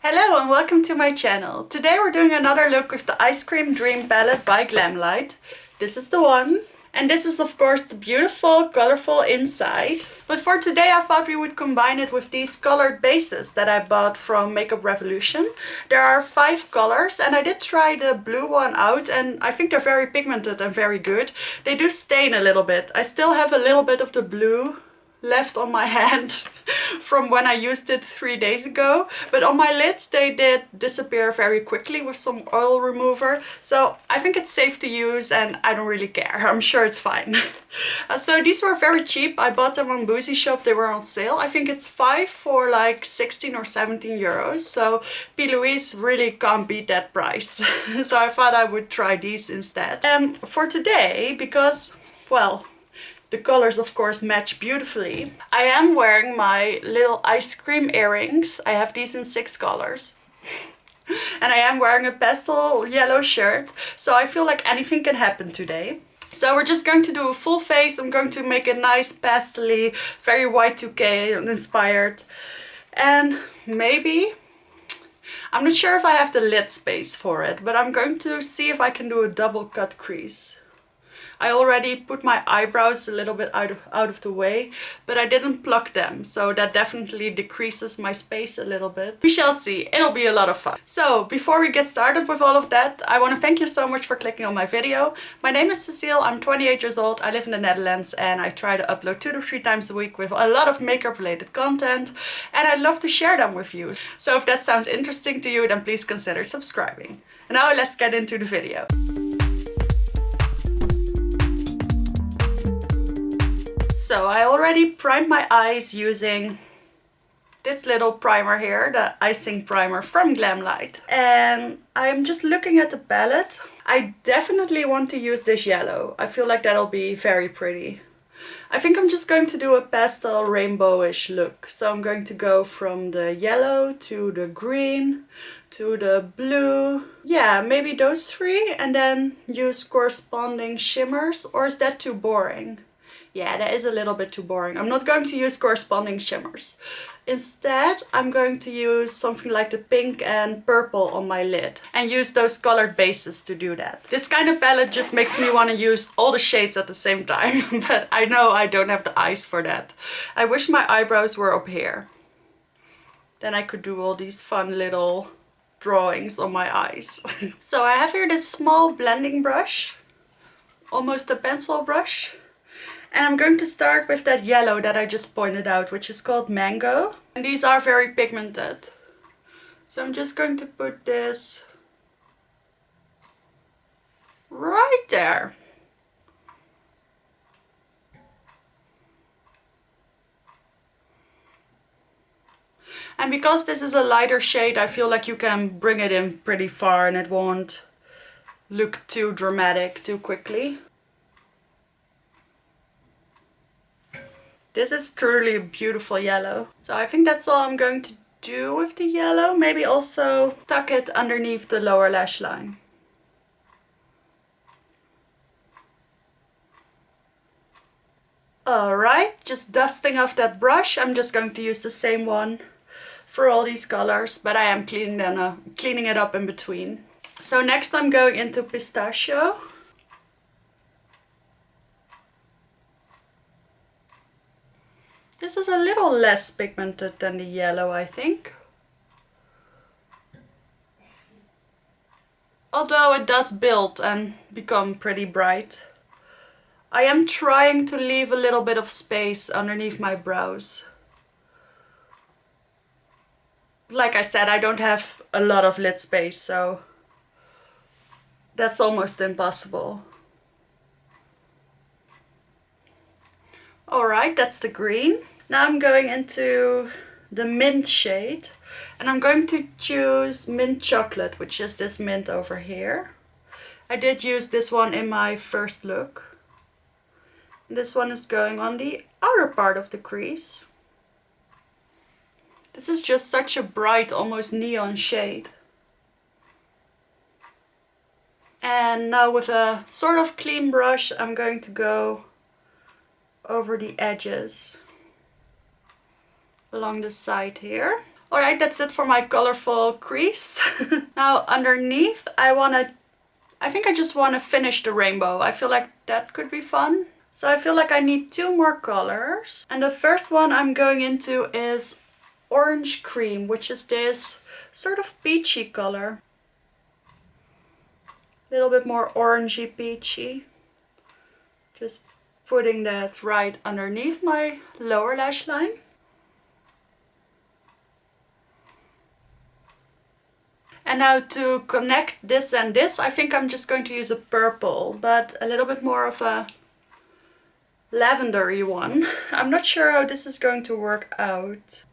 Hello and welcome to my channel. Today we're doing another look with the Ice Cream Dream palette by Glamlite. This is the one. And this is of course the beautiful, colorful inside. But for today I thought we would combine it with these colored bases that I bought from Makup Revolution. There are 5 colors and I did try the blue one out and I think they're very pigmented and very good. They do stain a little bit. I still have a little bit of the blue left on my hand from when I used it 3 days ago, but on my lids they did disappear very quickly with some oil remover, so I think it's safe to use and I don't really care. I'm sure it's fine. So these were very cheap. I bought them on Boozy Shop. They were on sale. I think it's 5 for like 16 or 17 euros, so P. Louise really can't beat that price. So I thought I would try these instead. And for today, because, well, the colors of course match beautifully, I am wearing my little ice cream earrings. I have these in 6 colors. And I am wearing a pastel yellow shirt, so I feel like anything can happen today. So we're just going to do a full face. I'm going to make a nice pastel-y, very Y2K inspired. And maybe, I'm not sure if I have the lid space for it, but I'm going to see if I can do a double cut crease. I already put my eyebrows a little bit out of the way, but I didn't pluck them, so that definitely decreases my space a little bit. We shall see. It'll be a lot of fun. So before we get started with all of that, I want to thank you so much for clicking on my video. My name is Cecile, I'm 28 years old, I live in the Netherlands, and I try to upload 2 to 3 times a week with a lot of makeup related content, and I'd love to share them with you. So if that sounds interesting to you, then please consider subscribing. Now let's get into the video. So I already primed my eyes using this little primer here, the icing primer from Glamlite. And I'm just looking at the palette. I definitely want to use this yellow. I feel like that'll be very pretty. I think I'm just going to do a pastel rainbowish look. So I'm going to go from the yellow to the green to the blue. Yeah, maybe those 3 and then use corresponding shimmers. Or is that too boring? Yeah, that is a little bit too boring. I'm not going to use corresponding shimmers. Instead, I'm going to use something like the pink and purple on my lid and use those colored bases to do that. This kind of palette just makes me want to use all the shades at the same time, but I know I don't have the eyes for that. I wish my eyebrows were up here. Then I could do all these fun little drawings on my eyes. So I have here this small blending brush, almost a pencil brush. And I'm going to start with that yellow that I just pointed out, which is called Mango. And these are very pigmented. So I'm just going to put this right there. And because this is a lighter shade, I feel like you can bring it in pretty far and it won't look too dramatic too quickly. This is truly a beautiful yellow. So I think that's all I'm going to do with the yellow. Maybe also tuck it underneath the lower lash line. Alright, just dusting off that brush. I'm just going to use the same one for all these colors, but I am cleaning it up in between. So next I'm going into Pistachio. This is a little less pigmented than the yellow, I think. Although it does build and become pretty bright. I am trying to leave a little bit of space underneath my brows. Like I said, I don't have a lot of lid space, so that's almost impossible. Alright, that's the green. Now I'm going into the mint shade and I'm going to choose Mint Chocolate, which is this mint over here. I did use this one in my first look. This one is going on the outer part of the crease. This is just such a bright, almost neon shade. And now with a sort of clean brush, I'm going to go over the edges along the side here. Alright, that's it for my colorful crease. Now underneath I think I just want to finish the rainbow. I feel like that could be fun. So I feel like I need 2 more colors. And the first one I'm going into is Orange Cream, which is this sort of peachy color. A little bit more orangey peachy. Just putting that right underneath my lower lash line. And now to connect this and this, I think I'm just going to use a purple, but a little bit more of a lavendery one. I'm not sure how this is going to work out.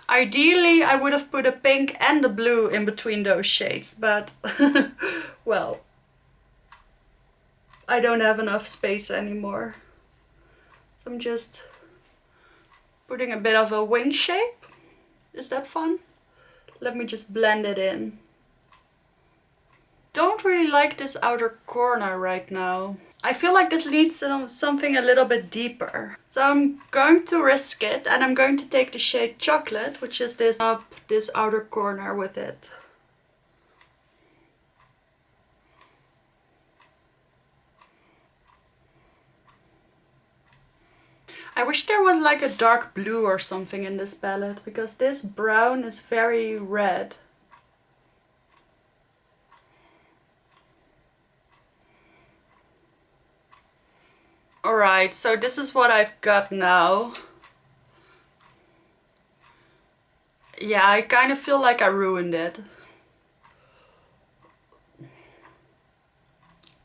Ideally, I would have put a pink and a blue in between those shades, but well, I don't have enough space anymore. So I'm just putting a bit of a wing shape. Is that fun? Let me just blend it in. Don't really like this outer corner right now. I feel like this needs something a little bit deeper. So I'm going to risk it, and I'm going to take the shade Chocolate, which is this outer corner with it. I wish there was like a dark blue or something in this palette, because this brown is very red. Alright, so this is what I've got now. Yeah, I kind of feel like I ruined it.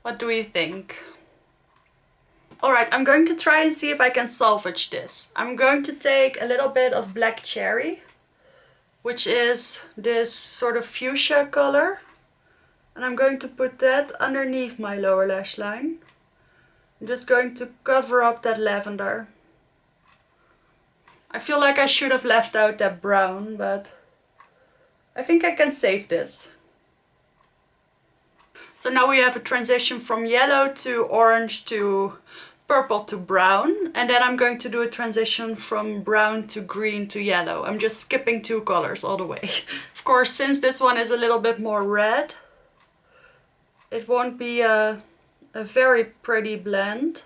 What do we think? Alright, I'm going to try and see if I can salvage this. I'm going to take a little bit of Black Cherry, which is this sort of fuchsia color. And I'm going to put that underneath my lower lash line. I'm just going to cover up that lavender. I feel like I should have left out that brown, but I think I can save this. So now we have a transition from yellow to orange to purple to brown, and then I'm going to do a transition from brown to green to yellow. I'm just skipping 2 colors all the way. Of course, since this one is a little bit more red, it won't be a very pretty blend.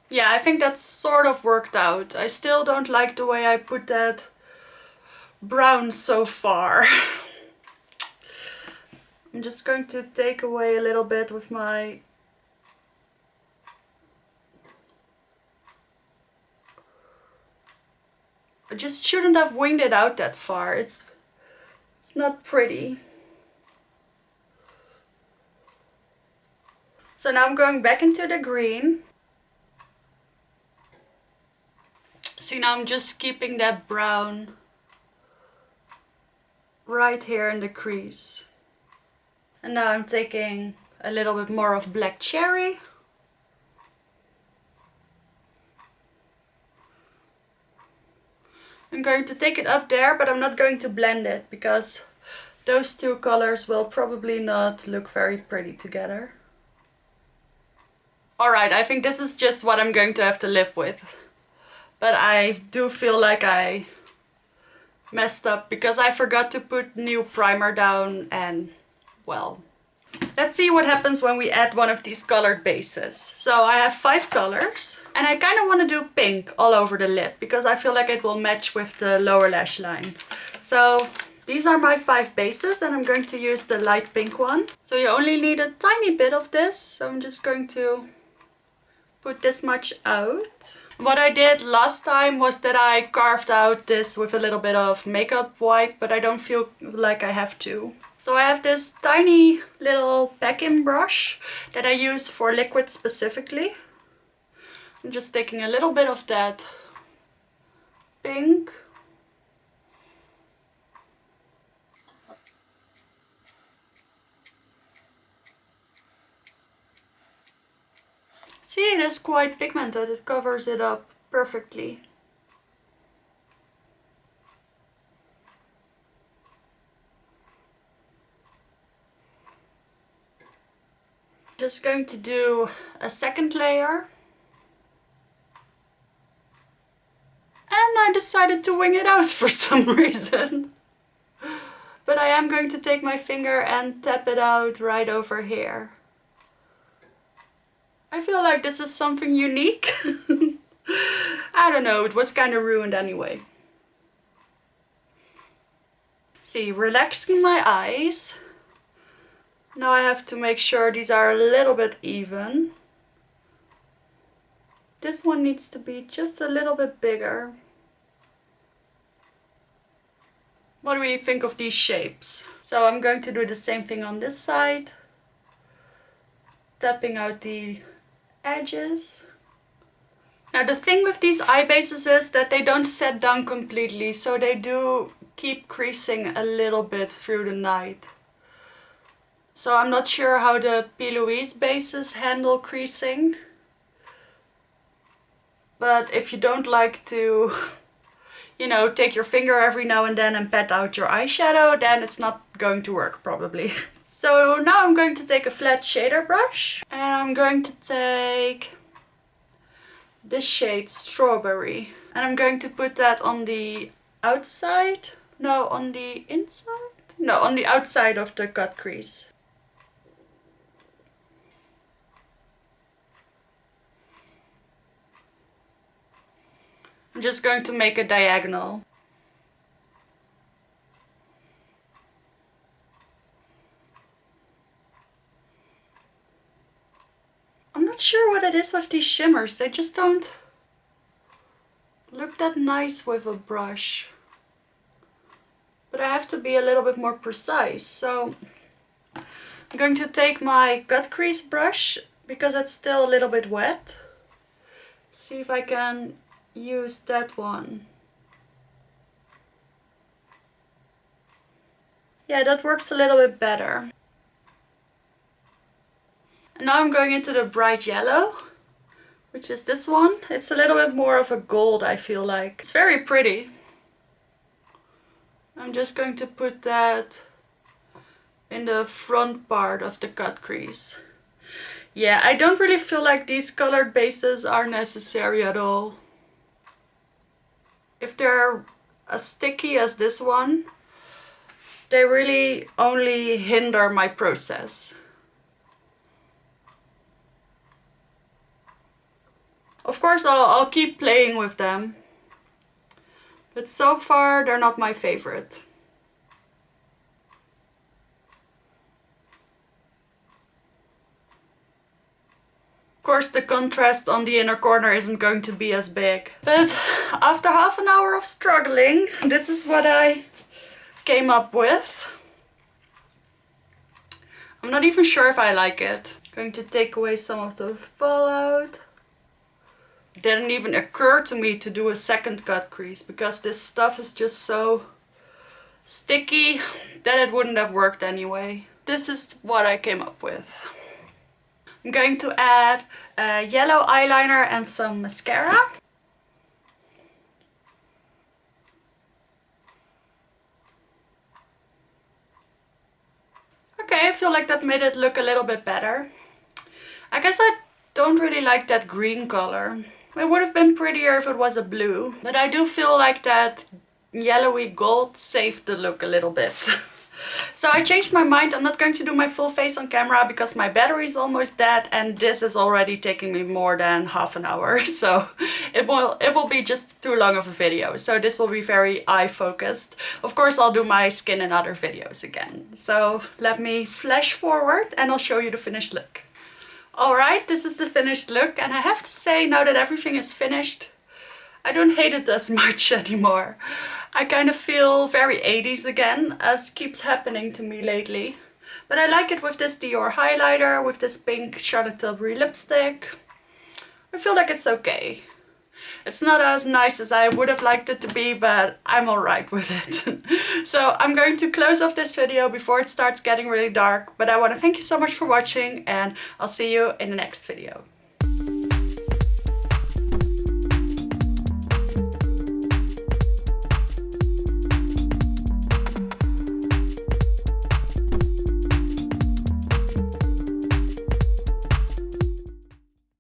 Yeah, I think that's sort of worked out. I still don't like the way I put that brown so far. I'm just going to take away a little bit with my I just shouldn't have winged it out that far. It's not pretty. So now I'm going back into the green. See, now I'm just keeping that brown right here in the crease. And now I'm taking a little bit more of Black Cherry. I'm going to take it up there, but I'm not going to blend it because those 2 colors will probably not look very pretty together. Alright, I think this is just what I'm going to have to live with. But I do feel like I messed up because I forgot to put new primer down, and well, let's see what happens when we add one of these colored bases. So I have 5 colors, and I kind of want to do pink all over the lid because I feel like it will match with the lower lash line. So these are my 5 bases, and I'm going to use the light pink one. So you only need a tiny bit of this, so I'm just going to put this much out. What I did last time was that I carved out this with a little bit of makeup wipe, but I don't feel like I have to. So I have this tiny little packing brush that I use for liquid specifically. I'm just taking a little bit of that pink. See, it is quite pigmented, it covers it up perfectly. Just going to do a second layer. And I decided to wing it out for some reason. But I am going to take my finger and tap it out right over here. I feel like this is something unique. I don't know, it was kind of ruined anyway. See, relaxing my eyes. Now I have to make sure these are a little bit even. This one needs to be just a little bit bigger. What do you think of these shapes? So I'm going to do the same thing on this side. Tapping out the edges. Now the thing with these eye bases is that they don't set down completely, so they do keep creasing a little bit through the night. So I'm not sure how the P. Louise bases handle creasing. But if you don't like to, you know, take your finger every now and then and pat out your eyeshadow, then it's not going to work probably. So now I'm going to take a flat shader brush and I'm going to take this shade Strawberry. And I'm going to put that on the outside. No, on the inside? No, on the outside of the cut crease. I'm just going to make a diagonal. I'm not sure what it is with these shimmers. They just don't look that nice with a brush. But I have to be a little bit more precise. So I'm going to take my cut crease brush because it's still a little bit wet. See if I can use that one. Yeah, that works a little bit better. And now I'm going into the bright yellow, which is this one. It's a little bit more of a gold, I feel like. It's very pretty. I'm just going to put that in the front part of the cut crease. Yeah, I don't really feel like these colored bases are necessary at all. If they're as sticky as this one, they really only hinder my process. Of course, I'll keep playing with them, but so far they're not my favorite. Of course, the contrast on the inner corner isn't going to be as big. But after half an hour of struggling, this is what I came up with. I'm not even sure if I like it. Going to take away some of the fallout. It didn't even occur to me to do a second cut crease because this stuff is just so sticky that it wouldn't have worked anyway. This is what I came up with. I'm going to add a yellow eyeliner and some mascara. Okay, I feel like that made it look a little bit better. I guess I don't really like that green color. It would have been prettier if it was a blue, but I do feel like that yellowy gold saved the look a little bit. So I changed my mind. I'm not going to do my full face on camera because my battery is almost dead and this is already taking me more than half an hour. So it will be just too long of a video. So this will be very eye focused. Of course, I'll do my skin in other videos again. So let me flash forward and I'll show you the finished look. Alright, this is the finished look, and I have to say, now that everything is finished, I don't hate it as much anymore. I kind of feel very 80s again, as keeps happening to me lately. But I like it with this Dior highlighter, with this pink Charlotte Tilbury lipstick. I feel like it's okay. It's not as nice as I would have liked it to be, but I'm alright with it. So I'm going to close off this video before it starts getting really dark. But I want to thank you so much for watching, and I'll see you in the next video.